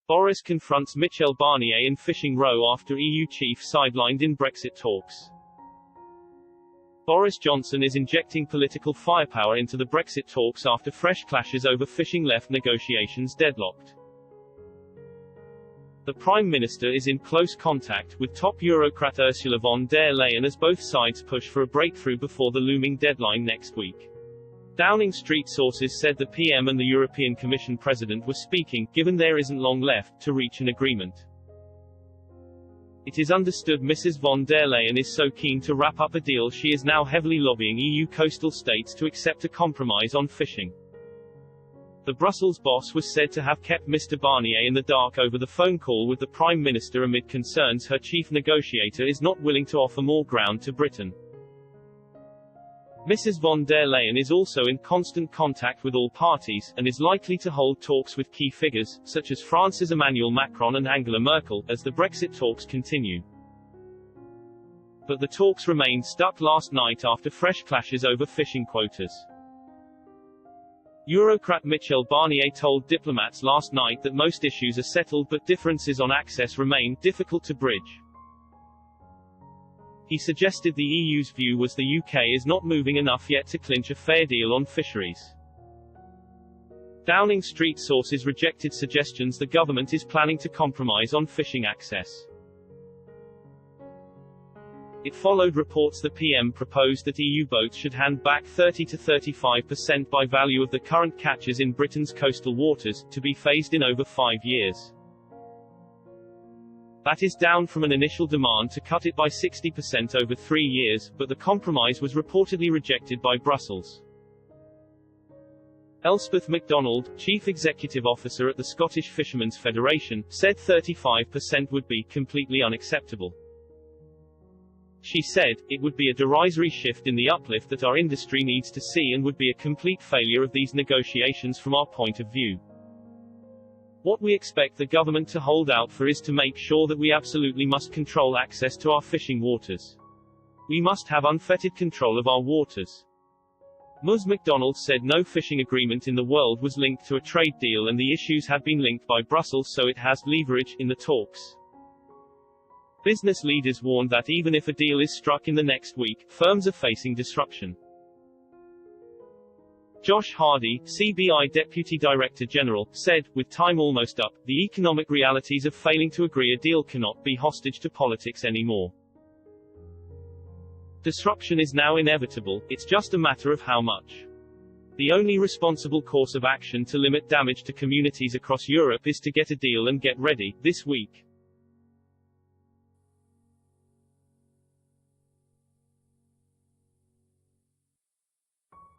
Boris confronts Michel Barnier in fishing row after EU chief sidelined in Brexit talks. Boris Johnson is injecting political firepower into the Brexit talks after fresh clashes over fishing left negotiations deadlocked. The Prime Minister is in close contact with top Eurocrat Ursula von der Leyen as both sides push for a breakthrough before the looming deadline next week. Downing Street sources said the PM and the European Commission President were speaking, given there isn't long left, to reach an agreement. It is understood Mrs. von der Leyen is so keen to wrap up a deal she is now heavily lobbying EU coastal states to accept a compromise on fishing. The Brussels boss was said to have kept Mr. Barnier in the dark over the phone call with the Prime Minister amid concerns her chief negotiator is not willing to offer more ground to Britain. Mrs. von der Leyen is also in constant contact with all parties, and is likely to hold talks with key figures, such as France's Emmanuel Macron and Angela Merkel, as the Brexit talks continue. But the talks remained stuck last night after fresh clashes over fishing quotas. Eurocrat Michel Barnier told diplomats last night that most issues are settled but differences on access remain difficult to bridge. He suggested the EU's view was the UK is not moving enough yet to clinch a fair deal on fisheries. Downing Street sources rejected suggestions the government is planning to compromise on fishing access. It followed reports the PM proposed that EU boats should hand back 30 to 35% by value of the current catches in Britain's coastal waters, to be phased in over 5 years. That is down from an initial demand to cut it by 60% over 3 years, but the compromise was reportedly rejected by Brussels. Elspeth MacDonald, Chief Executive Officer at the Scottish Fishermen's Federation, said 35% would be completely unacceptable. She said, it would be a derisory shift in the uplift that our industry needs to see and would be a complete failure of these negotiations from our point of view. What we expect the government to hold out for is to make sure that we absolutely must control access to our fishing waters. We must have unfettered control of our waters. Ms. MacDonald said no fishing agreement in the world was linked to a trade deal and the issues have been linked by Brussels, so it has leverage in the talks. Business leaders warned that even if a deal is struck in the next week, firms are facing disruption. Josh Hardy, CBI Deputy Director General, said, with time almost up, the economic realities of failing to agree a deal cannot be hostage to politics anymore. Disruption is now inevitable, it's just a matter of how much. The only responsible course of action to limit damage to communities across Europe is to get a deal and get ready, this week.